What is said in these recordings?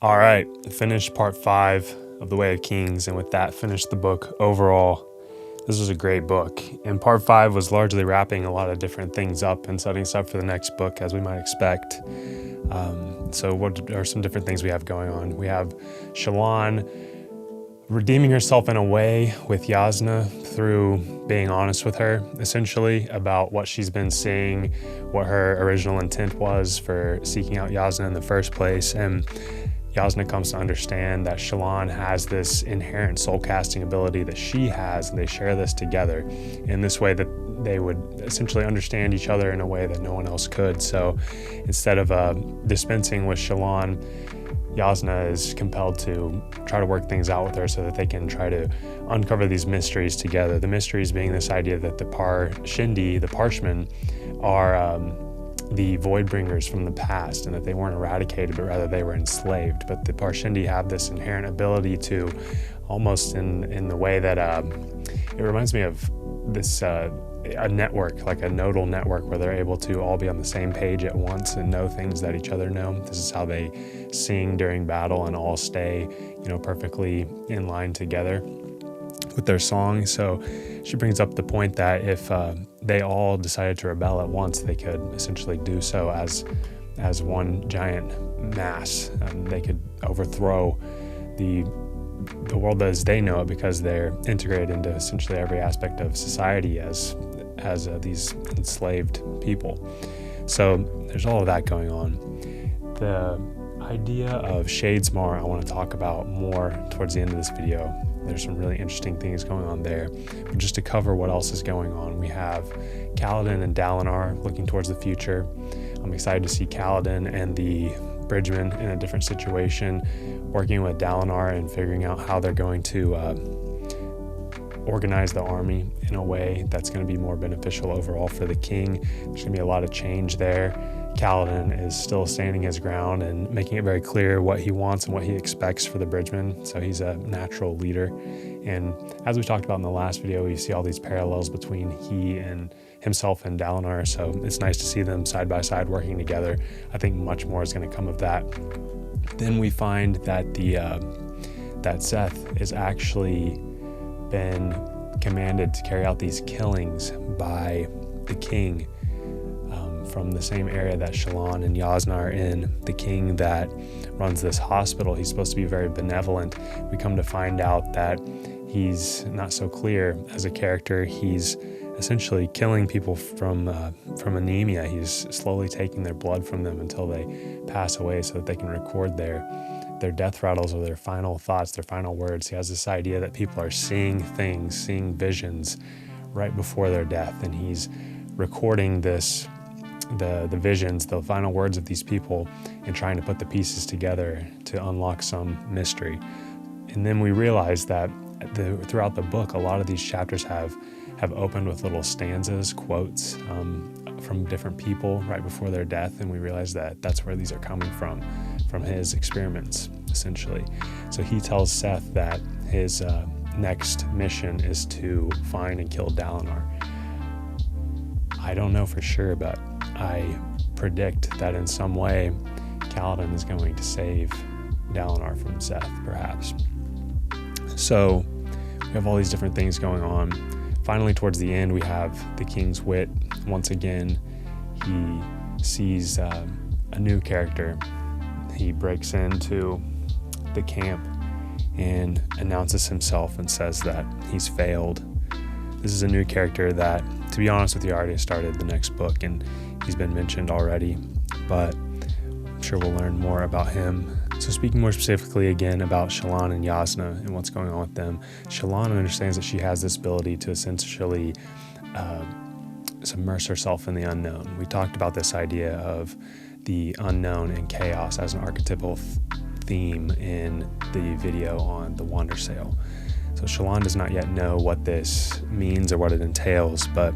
All right, finished part 5 of The Way of Kings, and with that, finished the book overall. This was a great book, and part 5 was largely wrapping a lot of different things up and setting us up for the next book, as we might expect. So what are some different things we have going on? We have Shallan redeeming herself in a way with Jasnah through being honest with her, essentially, about what she's been seeing, what her original intent was for seeking out Jasnah in the first place, and Jasnah comes to understand that Shallan has this inherent soul-casting ability that she has, and they share this together in this way that they would essentially understand each other in a way that no one else could. So instead of dispensing with Shallan, Jasnah is compelled to try to work things out with her so that they can try to uncover these mysteries together. The mysteries being this idea that the Par-Shindi, the Parshmen, are the void bringers from the past, and that they weren't eradicated, but rather they were enslaved. But the Par-Shindi have this inherent ability to, almost in the way that it reminds me of this a network, like a nodal network, where they're able to all be on the same page at once and know things that each other know. This is how they sing during battle and all stay, perfectly in line together with their song. So she brings up the point that if they all decided to rebel at once, they could essentially do so as one giant mass. They could overthrow the world as they know it, because they're integrated into essentially every aspect of society as these enslaved people. So there's all of that going on. The idea of Shadesmar I want to talk about more towards the end of this video. There's some really interesting things going on there. But just to cover what else is going on, we have Kaladin and Dalinar looking towards the future. I'm excited to see Kaladin and the Bridgemen in a different situation, working with Dalinar and figuring out how they're going to organize the army in a way that's going to be more beneficial overall for the king. There's going to be a lot of change there. Kaladin is still standing his ground and making it very clear what he wants and what he expects for the Bridgemen. So he's a natural leader. And as we talked about in the last video, you see all these parallels between he and himself and Dalinar. So it's nice to see them side by side working together. I think much more is going to come of that. Then we find that that Seth has actually been commanded to carry out these killings by the king, from the same area that Shallan and Jasnah are in. The king that runs this hospital, he's supposed to be very benevolent. We come to find out that he's not so clear as a character. He's essentially killing people from anemia. He's slowly taking their blood from them until they pass away so that they can record their death rattles or their final thoughts, their final words. He has this idea that people are seeing things, seeing visions right before their death, and he's recording the visions, the final words of these people, and trying to put the pieces together to unlock some mystery. And then we realize that throughout the book, a lot of these chapters have opened with little stanzas, quotes from different people right before their death, and we realize that that's where these are coming from his experiments, essentially. So he tells Seth that his next mission is to find and kill Dalinar. I don't know for sure, but I predict that in some way Kaladin is going to save Dalinar from Seth, perhaps. So we have all these different things going on. Finally, towards the end, we have the king's wit. Once again, he sees a new character. He breaks into the camp and announces himself and says that he's failed. This is a new character that, to be honest with you, already started the next book, and he's been mentioned already, but I'm sure we'll learn more about him. So speaking more specifically again about Shallan and Jasnah and what's going on with them, Shallan understands that she has this ability to essentially submerge herself in the unknown. We talked about this idea of the unknown and chaos as an archetypal theme in the video on the Wandersail. So Shallan does not yet know what this means or what it entails, but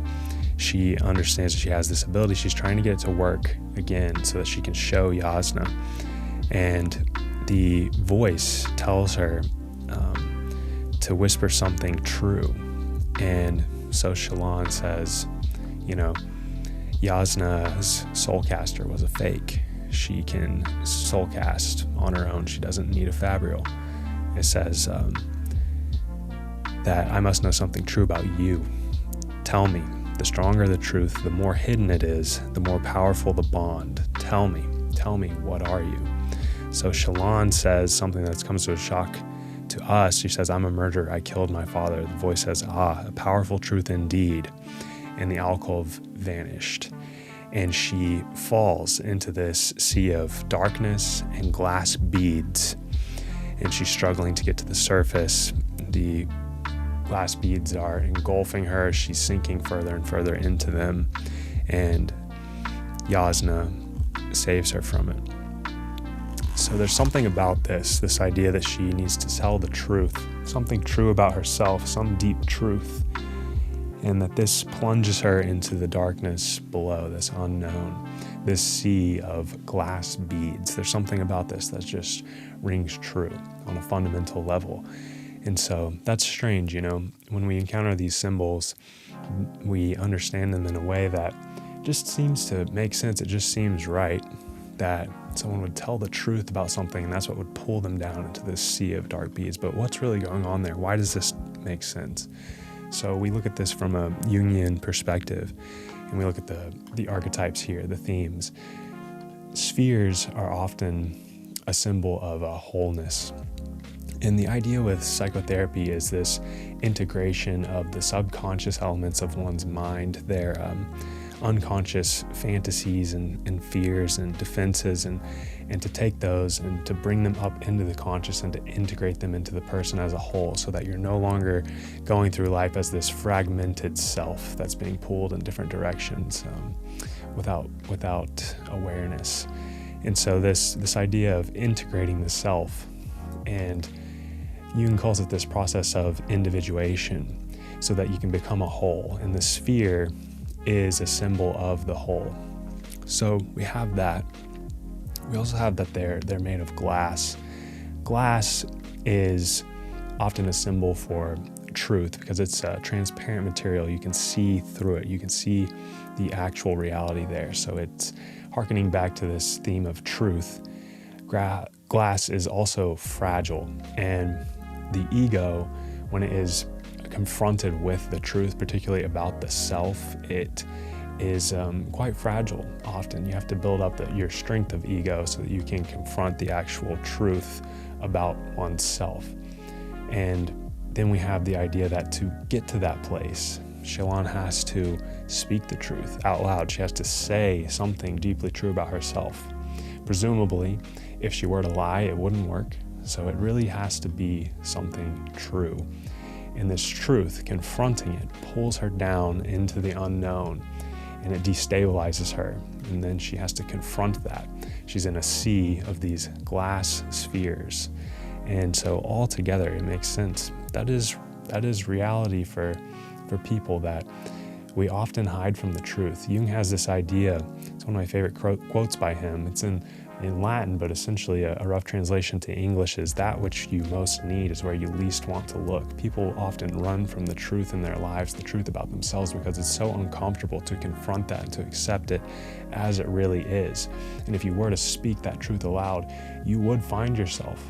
she understands that she has this ability. She's trying to get it to work again so that she can show Jasnah. And the voice tells her to whisper something true. And so Shallan says, Jasnah's soulcaster was a fake. she can soul cast on her own. She doesn't need a fabrial. It says that I must know something true about you. Tell me. The stronger the truth, the more hidden it is, the more powerful the bond. Tell me, what are you? So Shallan says something that comes to a shock to us. She says, I'm a murderer, I killed my father. The voice says, a powerful truth indeed. And the alcove vanished. And she falls into this sea of darkness and glass beads. And she's struggling to get to the surface. The glass beads are engulfing her. She's sinking further and further into them. And Jasnah saves her from it. So there's something about this idea that she needs to tell the truth, something true about herself, some deep truth. And that this plunges her into the darkness below, this unknown, this sea of glass beads. There's something about this that just rings true on a fundamental level. And so that's strange, when we encounter these symbols, we understand them in a way that just seems to make sense. It just seems right that someone would tell the truth about something, and that's what would pull them down into this sea of dark beads. But what's really going on there? Why does this make sense? So we look at this from a Jungian perspective, and we look at the archetypes here, the themes. Spheres are often a symbol of a wholeness. And the idea with psychotherapy is this integration of the subconscious elements of one's mind, their unconscious fantasies and fears and defenses, and to take those and to bring them up into the conscious and to integrate them into the person as a whole, so that you're no longer going through life as this fragmented self that's being pulled in different directions without awareness. And so this idea of integrating the self, and Jung calls it this process of individuation, so that you can become a whole. And the sphere is a symbol of the whole. So we have that. We also have that they're made of glass. Glass is often a symbol for truth because it's a transparent material. You can see through it. You can see the actual reality there. So it's hearkening back to this theme of truth. Glass is also fragile, and the ego, when it is confronted with the truth, particularly about the self, it is quite fragile. Often you have to build up your strength of ego so that you can confront the actual truth about oneself. And then we have the idea that to get to that place, Shallan has to speak the truth out loud. She has to say something deeply true about herself. Presumably, if she were to lie, it wouldn't work. So it really has to be something true. And this truth, confronting it, pulls her down into the unknown, and it destabilizes her. And then she has to confront that. She's in a sea of these glass spheres. And so all together, it makes sense. That is reality for people, that we often hide from the truth. Jung has this idea. It's one of my favorite quotes by him. It's in Latin, but essentially a rough translation to English is, that which you most need is where you least want to look. People often run from the truth in their lives, the truth about themselves, because it's so uncomfortable to confront that and to accept it as it really is. And if you were to speak that truth aloud, you would find yourself,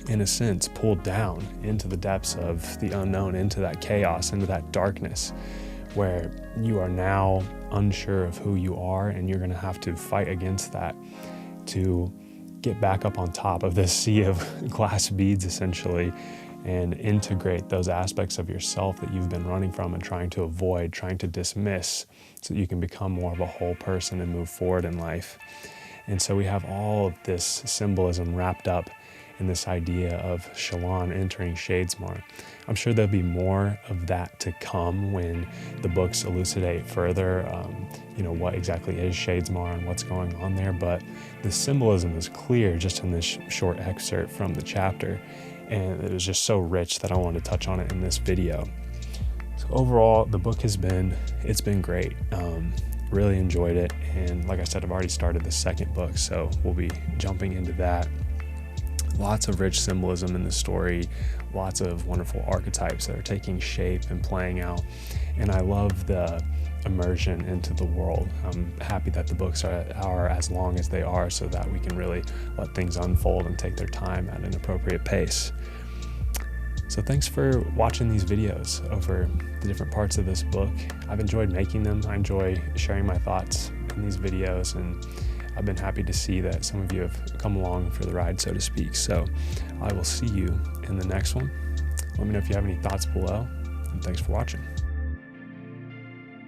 in a sense, pulled down into the depths of the unknown, into that chaos, into that darkness, where you are now unsure of who you are, and you're going to have to fight against that to get back up on top of this sea of glass beads, essentially, and integrate those aspects of yourself that you've been running from and trying to avoid, trying to dismiss, so that you can become more of a whole person and move forward in life. And so we have all of this symbolism wrapped up in this idea of Shallan entering Shadesmar. I'm sure there'll be more of that to come when the books elucidate further, what exactly is Shadesmar and what's going on there. But the symbolism is clear just in this short excerpt from the chapter, and it was just so rich that I wanted to touch on it in this video. So overall, the book it's been great. Really enjoyed it, and like I said, I've already started the second book, so we'll be jumping into that. Lots of rich symbolism in the story, lots of wonderful archetypes that are taking shape and playing out. And I love the immersion into the world. I'm happy that the books are as long as they are, so that we can really let things unfold and take their time at an appropriate pace. So thanks for watching these videos over the different parts of this book. I've enjoyed making them. I enjoy sharing my thoughts in these videos, and I've been happy to see that some of you have come along for the ride, so to speak. So I will see you in the next one. Let me know if you have any thoughts below, and thanks for watching.